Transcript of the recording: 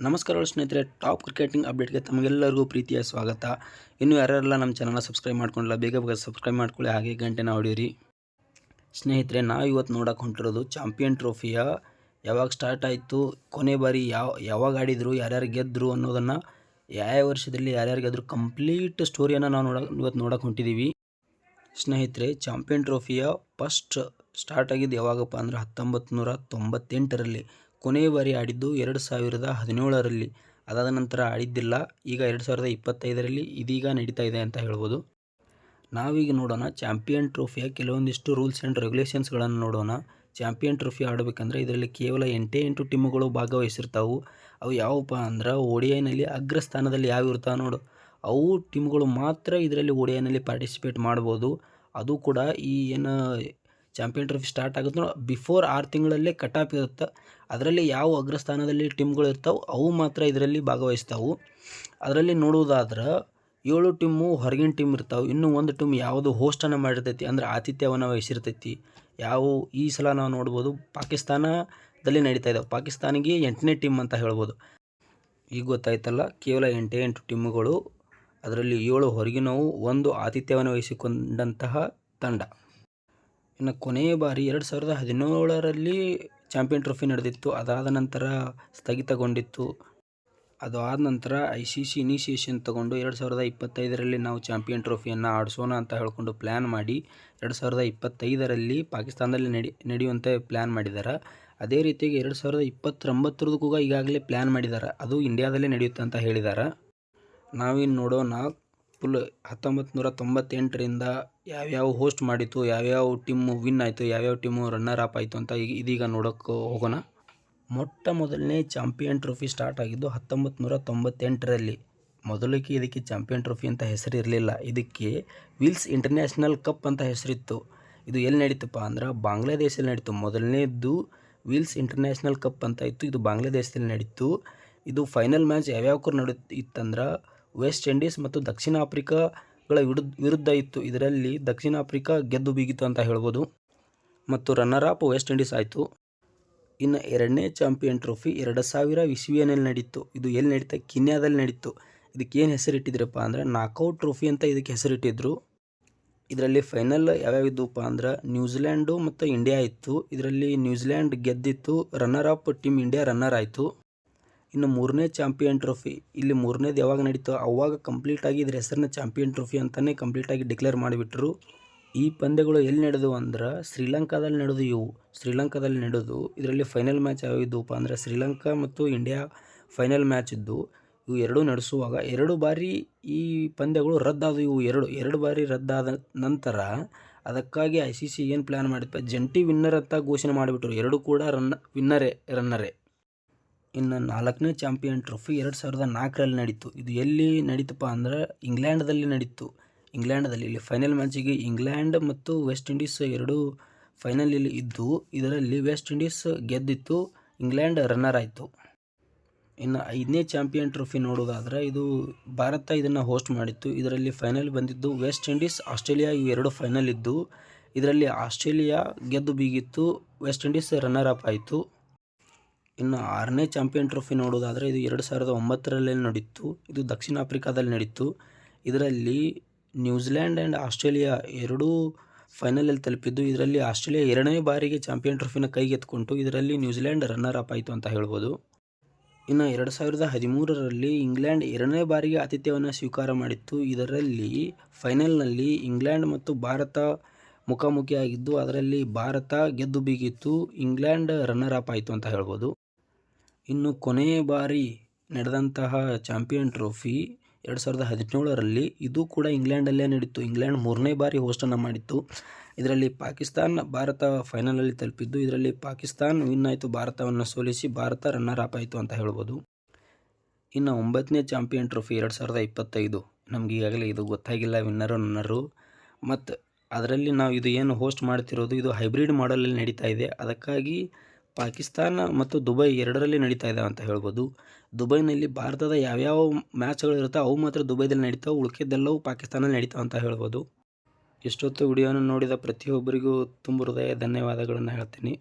ನಮಸ್ಕಾರಗಳು ಸ್ನೇಹಿತರೆ, top cricketing ಅಪ್ಡೇಟ್ಗೆ ತಮಗೆಲ್ಲರಿಗೂ ಪ್ರೀತಿಯ ಸ್ವಾಗತ. ಇನ್ನು ಯಾರೆಲ್ಲ ನಮ್ಮ ಚಾನಲ್ನ ಸಬ್ಸ್ಕ್ರೈಬ್ ಮಾಡ್ಕೊಂಡಿಲ್ಲ, ಬೇಗ ಸಬ್ಸ್ಕ್ರೈಬ್ ಮಾಡ್ಕೊಳ್ಳಿ, ಹಾಗೆ ಗಂಟೆನ ಹೊಡೀರಿ. ಸ್ನೇಹಿತರೆ, ನಾವು ಇವತ್ತು ನೋಡೋಕೆ ಹೊಂಟಿರೋದು ಚಾಂಪಿಯನ್ ಟ್ರೋಫಿಯ ಯಾವಾಗ ಸ್ಟಾರ್ಟ್ ಆಯಿತು, ಕೊನೆ ಬಾರಿ ಯಾವಾಗ ಆಡಿದರು, ಯಾರ್ಯಾರು ಗೆದ್ದರು ಅನ್ನೋದನ್ನು, ಯಾವ ವರ್ಷದಲ್ಲಿ ಯಾರ್ಯಾರು ಗೆದ್ದರು ಕಂಪ್ಲೀಟ್ ಸ್ಟೋರಿಯನ್ನು ನಾವು ಇವತ್ತು ನೋಡೋಕೆ ಹೊಂಟಿದ್ದೀವಿ. ಸ್ನೇಹಿತರೆ, ಚಾಂಪಿಯನ್ ಟ್ರೋಫಿಯ ಫಸ್ಟ್ ಸ್ಟಾರ್ಟ್ ಆಗಿದ್ದು ಯಾವಾಗಪ್ಪ ಅಂದರೆ 1998ರಲ್ಲಿ. ಕೊನೆಯ ಬಾರಿ ಆಡಿದ್ದು 2017ರಲ್ಲಿ. ಅದಾದ ನಂತರ ಆಡಿದ್ದಿಲ್ಲ. ಈಗ 2025ರಲ್ಲಿ ಇದೀಗ ನಡೀತಾ ಇದೆ ಅಂತ ಹೇಳ್ಬೋದು. ನಾವೀಗ ನೋಡೋಣ ಚಾಂಪಿಯನ್ ಟ್ರೋಫಿಯ ಕೆಲವೊಂದಿಷ್ಟು ರೂಲ್ಸ್ ಆ್ಯಂಡ್ ರೆಗ್ಯುಲೇಷನ್ಸ್ಗಳನ್ನು ನೋಡೋಣ. ಚಾಂಪಿಯನ್ ಟ್ರೋಫಿ ಆಡಬೇಕಂದ್ರೆ ಇದರಲ್ಲಿ ಕೇವಲ 8 ಟೀಮುಗಳು ಭಾಗವಹಿಸಿರ್ತಾವೆ. ಅವು ಯಾವಪ್ಪ ಅಂದ್ರೆ ODIನಲ್ಲಿ ಅಗ್ರಸ್ಥಾನದಲ್ಲಿ ಯಾವ ಇರ್ತಾವೆ ನೋಡು, ಅವು ಟೀಮ್ಗಳು ಮಾತ್ರ ಇದರಲ್ಲಿ ODIನಲ್ಲಿ ಪಾರ್ಟಿಸಿಪೇಟ್ ಮಾಡ್ಬೋದು. ಅದು ಕೂಡ ಈ ಏನು ಚಾಂಪಿಯನ್ ಟ್ರೋಫಿ ಸ್ಟಾರ್ಟ್ ಆಗುತ್ತೆ ಬಿಫೋರ್ 6 ತಿಂಗಳಲ್ಲೇ ಕಟ್ ಆಫ್ ಇರುತ್ತೆ. ಅದರಲ್ಲಿ ಯಾವ ಅಗ್ರಸ್ಥಾನದಲ್ಲಿ ಟೀಮ್ಗಳು ಇರ್ತಾವೆ ಅವು ಮಾತ್ರ ಇದರಲ್ಲಿ ಭಾಗವಹಿಸ್ತಾವೆ. ಅದರಲ್ಲಿ ನೋಡುವುದಾದ್ರೆ 7 ಟೀಮು ಹೊರಗಿನ ಟೀಮ್ ಇರ್ತಾವೆ. ಇನ್ನೂ ಒಂದು ಟೀಮ್ ಯಾವುದು ಹೋಸ್ಟನ್ನು ಮಾಡಿರ್ತೈತಿ, ಅಂದರೆ ಆತಿಥ್ಯವನ್ನು ವಹಿಸಿರ್ತೈತಿ. ಈ ಸಲ ನಾವು ನೋಡ್ಬೋದು ಪಾಕಿಸ್ತಾನದಲ್ಲಿ ನಡೀತಾ ಇದ್ದಾವೆ. ಪಾಕಿಸ್ತಾನಿಗೆ 8ನೇ ಟೀಮ್ ಅಂತ ಹೇಳ್ಬೋದು. ಈಗ ಗೊತ್ತಾಯ್ತಲ್ಲ, ಕೇವಲ 8 ಟೀಮುಗಳು, ಅದರಲ್ಲಿ 7 ಹೊರಗಿನವು, 1 ಆತಿಥ್ಯವನ್ನು ವಹಿಸಿಕೊಂಡಂತಹ ತಂಡ. ಇನ್ನು ಕೊನೆಯ ಬಾರಿ 2017ರಲ್ಲಿ ಚಾಂಪಿಯನ್ ಟ್ರೋಫಿ ನಡೆದಿತ್ತು. ಅದಾದ ನಂತರ ಸ್ಥಗಿತಗೊಂಡಿತ್ತು. ಅದು ಆದ ನಂತರ ICC ಇನಿಷಿಯೇಷನ್ ತಗೊಂಡು 2025ರಲ್ಲಿ ನಾವು ಚಾಂಪಿಯನ್ ಟ್ರೋಫಿಯನ್ನು ಆಡಿಸೋಣ ಅಂತ ಹೇಳ್ಕೊಂಡು ಪ್ಲ್ಯಾನ್ ಮಾಡಿ 2025ರಲ್ಲಿ ಪಾಕಿಸ್ತಾನದಲ್ಲಿ ನಡೆಯುವಂತೆ ಪ್ಲ್ಯಾನ್ ಮಾಡಿದ್ದಾರೆ. ಅದೇ ರೀತಿಯಾಗಿ 2029 ಕೂಡ ಈಗಾಗಲೇ ಪ್ಲ್ಯಾನ್ ಮಾಡಿದ್ದಾರೆ. ಅದು ಇಂಡಿಯಾದಲ್ಲೇ ನಡೆಯುತ್ತೆ ಅಂತ ಹೇಳಿದ್ದಾರೆ. ನಾವಿನ್ನು ನೋಡೋಣ ಫುಲ್ 1998ರಿಂದ ಯಾವ್ಯಾವ ಹೋಸ್ಟ್ ಮಾಡಿತ್ತು, ಯಾವ್ಯಾವ ಟೀಮು ವಿನ್ ಆಯಿತು, ಯಾವ್ಯಾವ ಟೀಮು ರನ್ನರ್ ಅಪ್ ಆಯಿತು ಅಂತ ಇದೀಗ ನೋಡೋಕ್ಕೆ ಹೋಗೋಣ. ಮೊಟ್ಟ ಮೊದಲನೇ ಚಾಂಪಿಯನ್ ಟ್ರೋಫಿ ಸ್ಟಾರ್ಟ್ ಆಗಿದ್ದು 1998ರಲ್ಲಿ. ಮೊದಲಿಗೆ ಇದಕ್ಕೆ ಚಾಂಪಿಯನ್ ಟ್ರೋಫಿ ಅಂತ ಹೆಸರು ಇರಲಿಲ್ಲ. ಇದಕ್ಕೆ ವಿಲ್ಸ್ ಇಂಟರ್ನ್ಯಾಷನಲ್ ಕಪ್ ಅಂತ ಹೆಸರಿತ್ತು. ಇದು ಎಲ್ಲಿ ನಡೀತಪ್ಪ ಅಂದ್ರೆ ಬಾಂಗ್ಲಾದೇಶದಲ್ಲಿ ನಡೀತು. ಮೊದಲನೇದು ವಿಲ್ಸ್ ಇಂಟರ್ನ್ಯಾಷನಲ್ ಕಪ್ ಅಂತ ಇತ್ತು. ಇದು ಬಾಂಗ್ಲಾದೇಶದಲ್ಲಿ ನಡೀತು. ಇದು ಫೈನಲ್ ಮ್ಯಾಚ್ ಯಾವ್ಯಾವ ಇತ್ತಂದ್ರೆ ವೆಸ್ಟ್ ಇಂಡೀಸ್ ಮತ್ತು ದಕ್ಷಿಣ ಆಫ್ರಿಕಾಗಳ ವಿರುದ್ಧ ಇತ್ತು. ಇದರಲ್ಲಿ ದಕ್ಷಿಣ ಆಫ್ರಿಕಾ ಗೆದ್ದು ಬೀಗಿತು ಅಂತ ಹೇಳ್ಬೋದು. ಮತ್ತು ರನ್ನರ್ ಅಪ್ ವೆಸ್ಟ್ ಇಂಡೀಸ್ ಆಯಿತು. ಇನ್ನು ಎರಡನೇ ಚಾಂಪಿಯನ್ ಟ್ರೋಫಿ 2000 ಇಸ್ವಿಯಲ್ಲಿ ನಡೀತು. ಇದು ಎಲ್ಲಿ ನಡೀತಾ, ಕೀನ್ಯಾದಲ್ಲಿ ನಡೀತು. ಇದಕ್ಕೆ ಏನು ಹೆಸರಿಟ್ಟಿದ್ರಪ್ಪ ಅಂದರೆ ನಾಕೌಟ್ ಟ್ರೋಫಿ ಅಂತ ಇದಕ್ಕೆ ಹೆಸರಿಟ್ಟಿದ್ರು. ಇದರಲ್ಲಿ ಫೈನಲ್ ಯಾವ್ಯಾವ ಇದ್ದವಪ್ಪ ಅಂದ್ರೆ ನ್ಯೂಜಿಲ್ಯಾಂಡು ಮತ್ತು ಇಂಡಿಯಾ ಇತ್ತು. ಇದರಲ್ಲಿ ನ್ಯೂಜಿಲ್ಯಾಂಡ್ ಗೆದ್ದಿತ್ತು. Runner up team India runner ಆಯಿತು. ಇನ್ನು ಮೂರನೇ ಚಾಂಪಿಯನ್ ಟ್ರೋಫಿ, ಇಲ್ಲಿ ಮೂರನೇದು ಯಾವಾಗ ನಡೀತು ಅವಾಗ ಕಂಪ್ಲೀಟಾಗಿ ಇದ್ರ ಹೆಸರನ್ನ ಚಾಂಪಿಯನ್ ಟ್ರೋಫಿ ಅಂತಲೇ ಕಂಪ್ಲೀಟಾಗಿ ಡಿಕ್ಲೇರ್ ಮಾಡಿಬಿಟ್ರು. ಈ ಪಂದ್ಯಗಳು ಎಲ್ಲಿ ನಡೆದವು ಅಂದ್ರೆ ಶ್ರೀಲಂಕಾದಲ್ಲಿ ನಡೆದು. ಶ್ರೀಲಂಕಾದಲ್ಲಿ ನಡೆದು ಇದರಲ್ಲಿ ಫೈನಲ್ ಮ್ಯಾಚ್ ಯಾವಿದ್ದವಪ್ಪ ಅಂದರೆ ಶ್ರೀಲಂಕಾ ಮತ್ತು ಇಂಡಿಯಾ ಫೈನಲ್ ಮ್ಯಾಚ್ ಇದ್ದು. ಇವು ಎರಡೂ ನಡೆಸುವಾಗ 2 ಬಾರಿ ಈ ಪಂದ್ಯಗಳು ರದ್ದಾದವು. ಎರಡು ಬಾರಿ ರದ್ದಾದ ನಂತರ ಅದಕ್ಕಾಗಿ ICC ಏನು ಪ್ಲ್ಯಾನ್ ಮಾಡಿತ್ತು, ಜಂಟಿ ವಿನ್ನರ್ ಅಂತ ಘೋಷಣೆ ಮಾಡಿಬಿಟ್ರು. ಎರಡೂ ಕೂಡ ರನ್ನರೇ. ಇನ್ನು 4ನೇ ಚಾಂಪಿಯನ್ ಟ್ರೋಫಿ 2004ರಲ್ಲಿ ನಡೀತು. ಇದು ಎಲ್ಲಿ ನಡೀತಪ್ಪ ಅಂದ್ರೆ ಇಂಗ್ಲೆಂಡ್ದಲ್ಲಿ ನಡೀತು. ಇಂಗ್ಲೆಂಡ್ದಲ್ಲಿ ಇಲ್ಲಿ ಫೈನಲ್ ಮ್ಯಾಚಿಗೆ ಇಂಗ್ಲೆಂಡ್ ಮತ್ತು ವೆಸ್ಟ್ ಇಂಡೀಸ್ ಎರಡೂ ಫೈನಲಲ್ಲಿ ಇದ್ದು. ಇದರಲ್ಲಿ ವೆಸ್ಟ್ ಇಂಡೀಸ್ ಗೆದ್ದಿತ್ತು, ಇಂಗ್ಲೆಂಡ್ ರನ್ನರ್ ಆಯಿತು. ಇನ್ನು 5ನೇ ಚಾಂಪಿಯನ್ ಟ್ರೋಫಿ ನೋಡೋದಾದ್ರೆ ಇದು ಭಾರತ ಇದನ್ನು ಹೋಸ್ಟ್ ಮಾಡಿತ್ತು. ಇದರಲ್ಲಿ ಫೈನಲ್ ಬಂದಿದ್ದು ವೆಸ್ಟ್ ಇಂಡೀಸ್, ಆಸ್ಟ್ರೇಲಿಯಾ, ಇವು 2 ಫೈನಲ್ ಇದ್ದು. ಇದರಲ್ಲಿ ಆಸ್ಟ್ರೇಲಿಯಾ ಗೆದ್ದು ಬೀಗಿತ್ತು, ವೆಸ್ಟ್ ಇಂಡೀಸ್ ರನ್ನರ್ ಅಪ್ ಆಯಿತು. ಇನ್ನು 6ನೇ ಚಾಂಪಿಯನ್ ಟ್ರೋಫಿ ನೋಡೋದಾದರೆ ಇದು 2009ರಲ್ಲಿ ನಡೀತು. ಇದು ದಕ್ಷಿಣ ಆಫ್ರಿಕಾದಲ್ಲಿ ನಡೀತು. ಇದರಲ್ಲಿ ನ್ಯೂಜಿಲ್ಯಾಂಡ್ ಆ್ಯಂಡ್ ಆಸ್ಟ್ರೇಲಿಯಾ ಎರಡೂ ಫೈನಲಲ್ಲಿ ತಲುಪಿದ್ದು. ಇದರಲ್ಲಿ ಆಸ್ಟ್ರೇಲಿಯಾ 2ನೇ ಬಾರಿಗೆ ಚಾಂಪಿಯನ್ ಟ್ರೋಫಿನ ಕೈಗೆತ್ಕೊಂಡು ಇದರಲ್ಲಿ ನ್ಯೂಜಿಲ್ಯಾಂಡ್ ರನ್ನರ್ ಅಪ್ ಆಯಿತು ಅಂತ ಹೇಳ್ಬೋದು. ಇನ್ನು 2013ರಲ್ಲಿ ಇಂಗ್ಲೆಂಡ್ 2ನೇ ಬಾರಿಗೆ ಆತಿಥ್ಯವನ್ನು ಸ್ವೀಕಾರ ಮಾಡಿತ್ತು. ಇದರಲ್ಲಿ ಫೈನಲ್ನಲ್ಲಿ ಇಂಗ್ಲೆಂಡ್ ಮತ್ತು ಭಾರತ ಮುಖಾಮುಖಿಯಾಗಿದ್ದು. ಅದರಲ್ಲಿ ಭಾರತ ಗೆದ್ದು ಬೀಗಿತ್ತು, ಇಂಗ್ಲೆಂಡ್ ರನ್ನರ್ ಅಪ್ ಆಯಿತು ಅಂತ ಹೇಳ್ಬೋದು. ಇನ್ನು ಕೊನೆಯ ಬಾರಿ ನಡೆದಂತಹ ಚಾಂಪಿಯನ್ ಟ್ರೋಫಿ 2017ರಲ್ಲಿ. ಇದು ಕೂಡ ಇಂಗ್ಲೆಂಡಲ್ಲೇ ನಡೀತು. ಇಂಗ್ಲೆಂಡ್ 3ನೇ ಬಾರಿ ಹೋಸ್ಟನ್ನು ಮಾಡಿತ್ತು. ಇದರಲ್ಲಿ ಪಾಕಿಸ್ತಾನ ಭಾರತ ಫೈನಲಲ್ಲಿ ತಲುಪಿದ್ದು. ಇದರಲ್ಲಿ ಪಾಕಿಸ್ತಾನ ವಿನ್ ಆಯಿತು, ಭಾರತವನ್ನು ಸೋಲಿಸಿ ಭಾರತ ರನ್ನರ್ ಅಪ್ ಆಯಿತು ಅಂತ ಹೇಳ್ಬೋದು. ಇನ್ನು 9ನೇ ಚಾಂಪಿಯನ್ ಟ್ರೋಫಿ 2025. ನಮ್ಗೆ ಈಗಾಗಲೇ ಇದು ಗೊತ್ತಾಗಿಲ್ಲ ರನ್ನರು. ಮತ್ತು ಅದರಲ್ಲಿ ನಾವು ಇದು ಏನು ಹೋಸ್ಟ್ ಮಾಡ್ತಿರೋದು ಇದು ಹೈಬ್ರಿಡ್ ಮಾಡೆಲಲ್ಲಿ ನಡೀತಾ ಇದೆ. ಅದಕ್ಕಾಗಿ ಪಾಕಿಸ್ತಾನ ಮತ್ತು ದುಬೈ 2ರಲ್ಲಿ ನಡೀತಾ ಇದ್ದಾವೆ ಅಂತ ಹೇಳ್ಬೋದು. ದುಬೈನಲ್ಲಿ ಭಾರತದ ಯಾವ್ಯಾವ ಮ್ಯಾಚ್ಗಳು ಇರುತ್ತೋ ಅವು ಮಾತ್ರ ದುಬೈದಲ್ಲಿ ನಡೀತಾವೆ, ಉಳಿಕೆದ್ದೆಲ್ಲವೂ ಪಾಕಿಸ್ತಾನಲ್ಲಿ ನಡೀತಾವೆ ಅಂತ ಹೇಳ್ಬೋದು. ಇಷ್ಟೊತ್ತು ವಿಡಿಯೋನ ನೋಡಿದ ಪ್ರತಿಯೊಬ್ಬರಿಗೂ ತುಂಬ ಹೃದಯ ಧನ್ಯವಾದಗಳನ್ನು ಹೇಳ್ತೀನಿ.